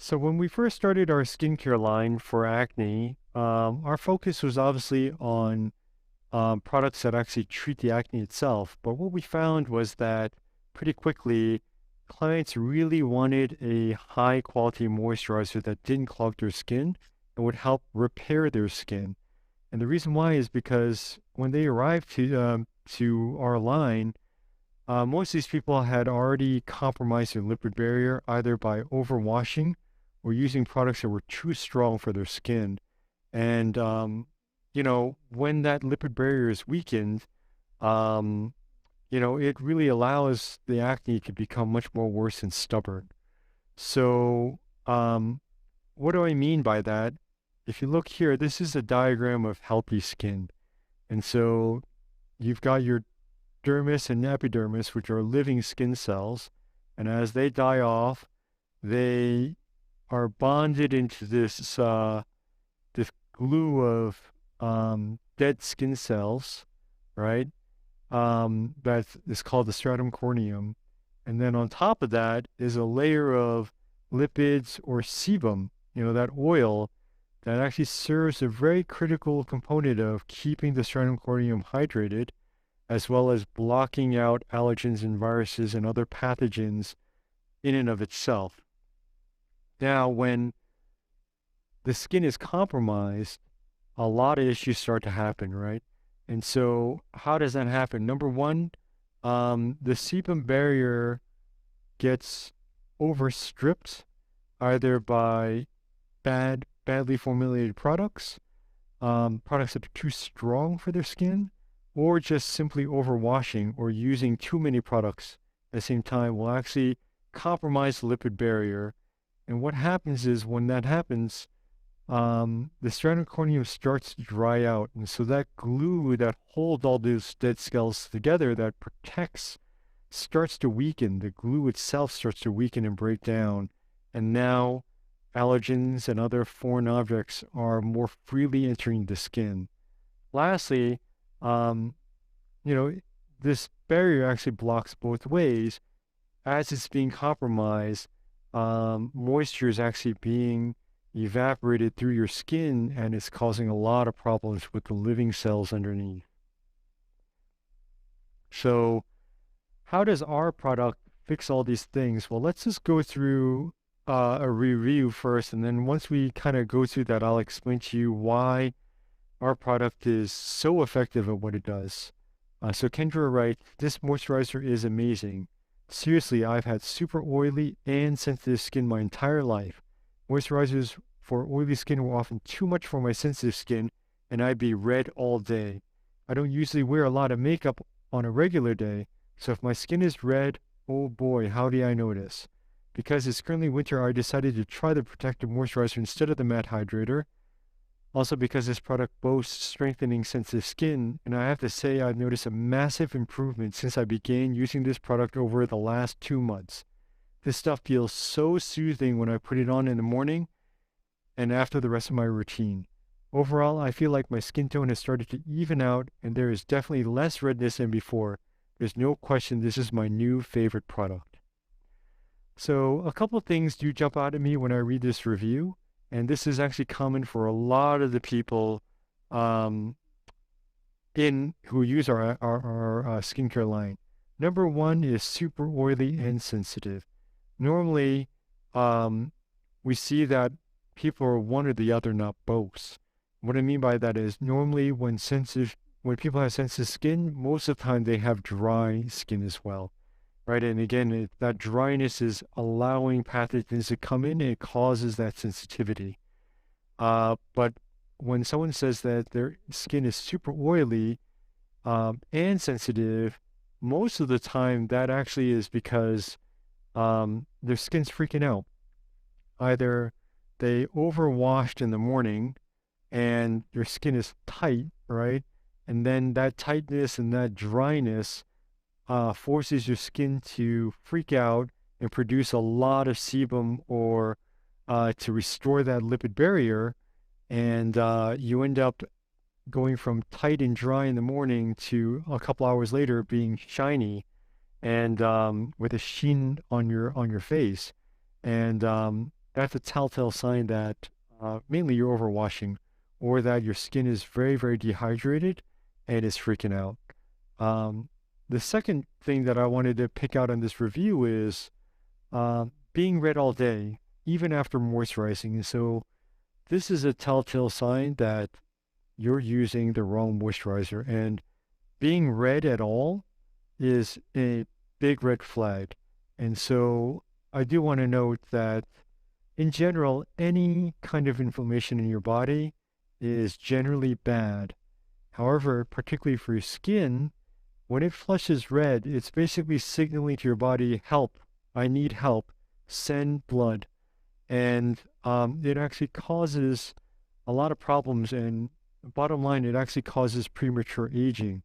So when we first started our skincare line for acne, our focus was obviously on products that actually treat the acne itself. But what we found was that pretty quickly, clients really wanted a high quality moisturizer that didn't clog their skin and would help repair their skin. And the reason why is because when they arrived to our line, most of these people had already compromised their lipid barrier either by overwashing or using products that were too strong for their skin. And, when that lipid barrier is weakened, um, it really allows the acne to become much more worse and stubborn. So, what do I mean by that? If you look here, this is a diagram of healthy skin. And so you've got your dermis and epidermis, which are living skin cells. And as they die off, they are bonded into this glue of dead skin cells, right? That is called the stratum corneum. And then on top of that is a layer of lipids or sebum, that oil that actually serves a very critical component of keeping the stratum corneum hydrated, as well as blocking out allergens and viruses and other pathogens in and of itself. Now, when the skin is compromised, a lot of issues start to happen, right? And so, how does that happen? Number one, the sebum barrier gets overstripped either by badly formulated products, products that are too strong for their skin, or just simply overwashing or using too many products at the same time will actually compromise the lipid barrier. And what happens is when that happens, the stratum corneum starts to dry out. And so that glue that holds all those dead cells together that protects starts to weaken. The glue itself starts to weaken and break down. And now allergens and other foreign objects are more freely entering the skin. Lastly, um, you know, this barrier actually blocks both ways. As it's being compromised, moisture is actually being evaporated through your skin and it's causing a lot of problems with the living cells underneath. So, how does our product fix all these things? Well, let's just go through a review first, and then once we kind of go through that, I'll explain to you why our product is so effective at what it does. So Kendra writes, this moisturizer is amazing. Seriously, I've had super oily and sensitive skin my entire life. Moisturizers for oily skin were often too much for my sensitive skin, and I'd be red all day. I don't usually wear a lot of makeup on a regular day, so if my skin is red, oh boy, how do I notice? Because it's currently winter, I decided to try the protective moisturizer instead of the matte hydrator. Also because this product boasts strengthening sensitive skin, and I have to say I've noticed a massive improvement since I began using this product over the last 2 months. This stuff feels so soothing when I put it on in the morning and after the rest of my routine. Overall, I feel like my skin tone has started to even out and there is definitely less redness than before. There's no question this is my new favorite product. So a couple of things do jump out at me when I read this review, and this is actually common for a lot of the people um, who use our skincare line. Number one is super oily and sensitive. Normally, um, we see that people are one or the other, not both. What I mean by that is normally when people have sensitive skin, most of the time they have dry skin as well, right? And again, that dryness is allowing pathogens to come in and it causes that sensitivity. But when someone says that their skin is super oily and sensitive, most of the time that actually is because their skin's freaking out. Either they overwashed in the morning and your skin is tight, right? And then that tightness and that dryness forces your skin to freak out and produce a lot of sebum or to restore that lipid barrier. And you end up going from tight and dry in the morning to a couple hours later being shiny and with a sheen on your face. And that's a telltale sign that mainly you're overwashing or that your skin is very, very dehydrated and is freaking out. Um, the second thing that I wanted to pick out on this review is being red all day, even after moisturizing. And so this is a telltale sign that you're using the wrong moisturizer. And being red at all is a big red flag. And so I do want to note that in general, any kind of inflammation in your body is generally bad. However, particularly for your skin, when it flushes red, it's basically signaling to your body, help, I need help, send blood. And it actually causes a lot of problems. And bottom line, it actually causes premature aging.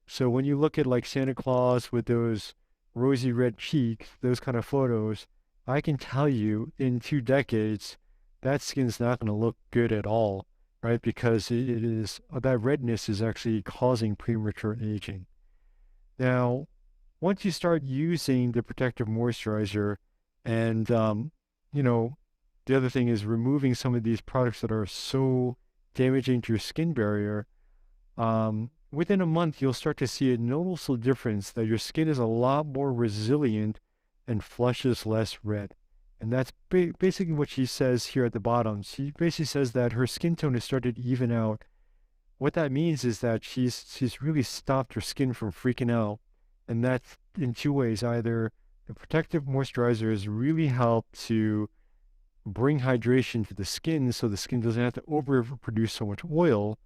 So when you look at like Santa Claus with those rosy red cheeks, those kind of photos, I can tell you in 2 decades, that skin's not going to look good at all, right? Because it is that redness is actually causing premature aging. Now, once you start using the protective moisturizer, and you know, the other thing is removing some of these products that are so damaging to your skin barrier, within a month, you'll start to see a noticeable difference that your skin is a lot more resilient and flushes less red. And that's basically what she says here at the bottom. She basically says that her skin tone has started to even out. What that means is that she's really stopped her skin from freaking out. And that's in two ways. Either the protective moisturizer has really helped to bring hydration to the skin so the skin doesn't have to overproduce so much oil,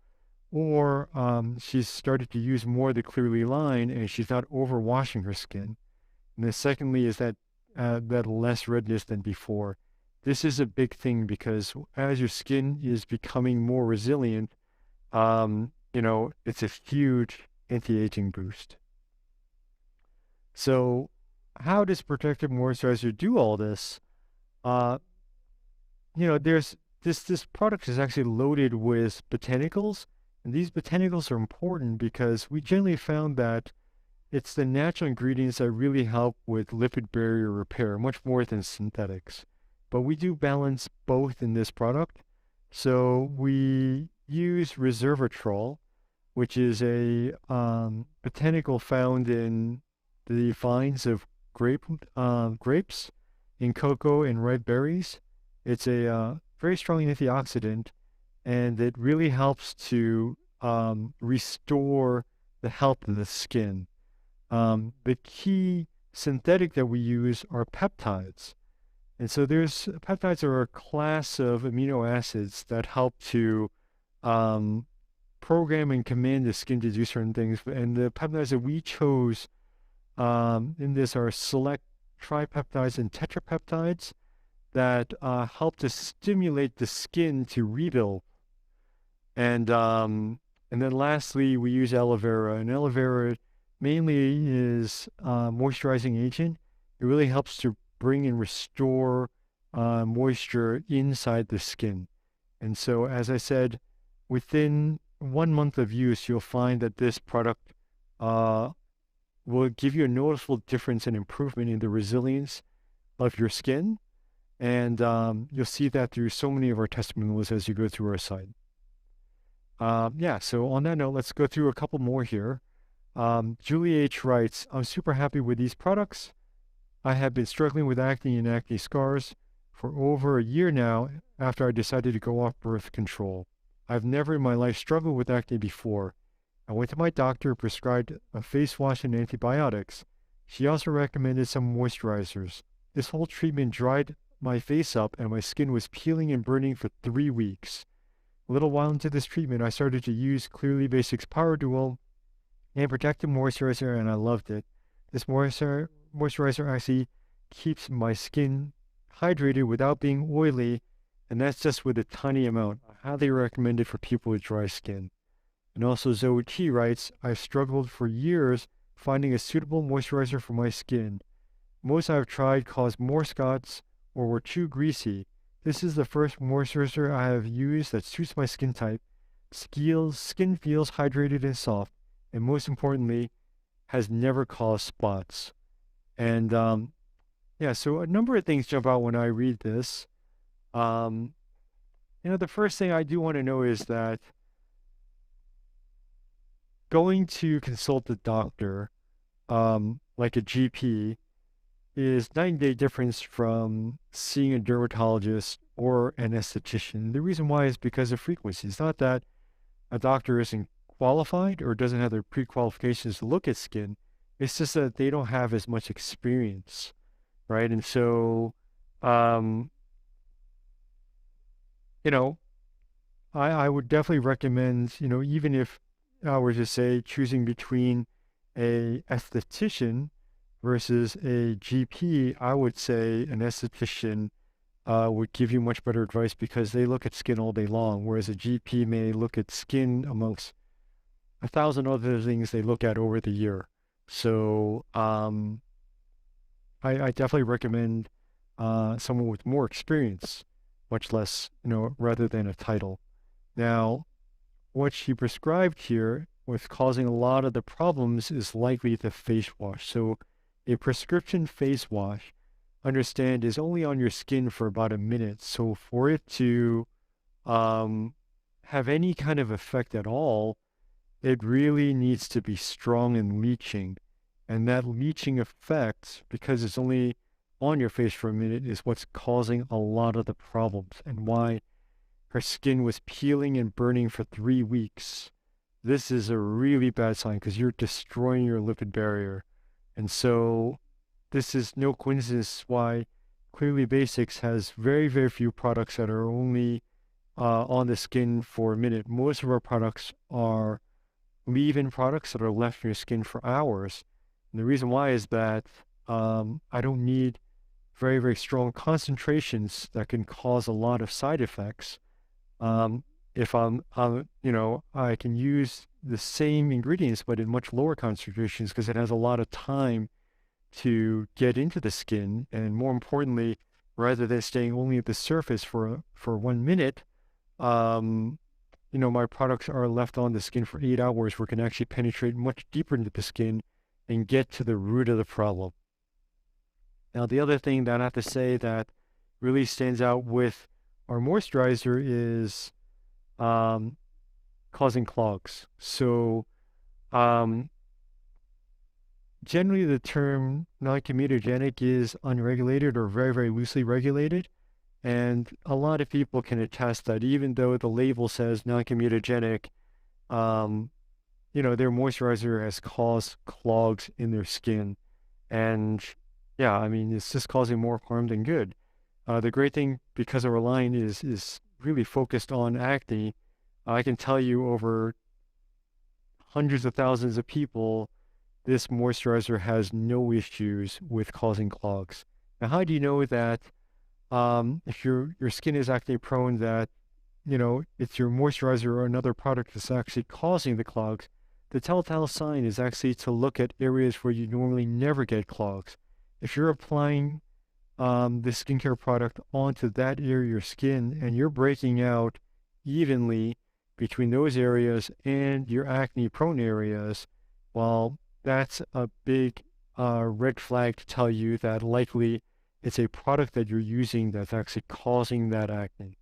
or she's started to use more of the Clearly line and she's not overwashing her skin. And then secondly is that less redness than before. This is a big thing because as your skin is becoming more resilient, it's a huge anti-aging boost. So how does protective moisturizer do all this? Uh, there's this product is actually loaded with botanicals, and these botanicals are important because we generally found that it's the natural ingredients that really help with lipid barrier repair, much more than synthetics. But we do balance both in this product. So we use resveratrol, which is a botanical found in the vines of grapes, in cocoa and red berries. It's a very strong antioxidant, and it really helps to restore the health of the skin. The key synthetic that we use are peptides. And so peptides are a class of amino acids that help to um, program and command the skin to do certain things. And the peptides that we chose in this are select tripeptides and tetrapeptides that help to stimulate the skin to rebuild. And then lastly, we use aloe vera. And aloe vera mainly is a moisturizing agent. It really helps to bring and restore moisture inside the skin. And so, as I said, within 1 month of use, you'll find that this product uh, will give you a noticeable difference and improvement in the resilience of your skin. And you'll see that through so many of our testimonials as you go through our site. So on that note, let's go through a couple more here. Julie H. writes, I'm super happy with these products. I have been struggling with acne and acne scars for over a year now after I decided to go off birth control. I've never in my life struggled with acne before. I went to my doctor, prescribed a face wash and antibiotics. She also recommended some moisturizers. This whole treatment dried my face up and my skin was peeling and burning for 3 weeks. A little while into this treatment, I started to use Clearly Basics Power Duo and Protective Moisturizer, and I loved it. This moisturizer actually keeps my skin hydrated without being oily, and that's just with a tiny amount. I highly recommend it for people with dry skin. And also Zoe T writes, I've struggled for years finding a suitable moisturizer for my skin. Most I've tried caused more spots or were too greasy. This is the first moisturizer I have used that suits my skin type. Skin feels hydrated and soft, and most importantly, has never caused spots. And so a number of things jump out when I read this. Um, the first thing I do want to know is that going to consult a doctor, like a GP, is night and day difference from seeing a dermatologist or an esthetician. The reason why is because of frequency. It's not that a doctor isn't qualified or doesn't have the pre-qualifications to look at skin. It's just that they don't have as much experience, right? And so, um, you know, I would definitely recommend, even if I were to say choosing between a esthetician versus a GP, I would say an esthetician would give you much better advice because they look at skin all day long, whereas a GP may look at skin amongst a thousand other things they look at over the year. So I definitely recommend someone with more experience, much less, rather than a title. Now, what she prescribed here with causing a lot of the problems is likely the face wash. So a prescription face wash, understand, is only on your skin for about a minute. So for it to um, have any kind of effect at all, it really needs to be strong and leaching. And that leaching effect, because it's only on your face for a minute, is what's causing a lot of the problems and why her skin was peeling and burning for 3 weeks. This is a really bad sign because you're destroying your lipid barrier. And so this is no coincidence why Clearly Basics has very, very few products that are only on the skin for a minute. Most of our products are leave-in products that are left in your skin for hours. And the reason why is that I don't need very, very strong concentrations that can cause a lot of side effects. If I can use the same ingredients but in much lower concentrations because it has a lot of time to get into the skin, and more importantly, rather than staying only at the surface for 1 minute, um, my products are left on the skin for 8 hours, where it can actually penetrate much deeper into the skin and get to the root of the problem. Now, the other thing that I have to say that really stands out with our moisturizer is um, causing clogs. So, um, generally, the term non-comedogenic is unregulated or very, very loosely regulated. And a lot of people can attest that even though the label says non-comedogenic, um, their moisturizer has caused clogs in their skin. And yeah, I mean, it's just causing more harm than good. The great thing, because our line is really focused on acne, I can tell you over hundreds of thousands of people, this moisturizer has no issues with causing clogs. Now, how do you know that if your skin is acne prone, that it's your moisturizer or another product that's actually causing the clogs? The telltale sign is actually to look at areas where you normally never get clogs. If you're applying the skincare product onto that area of your skin and you're breaking out evenly between those areas and your acne prone areas, well, that's a big red flag to tell you that likely it's a product that you're using that's actually causing that acne.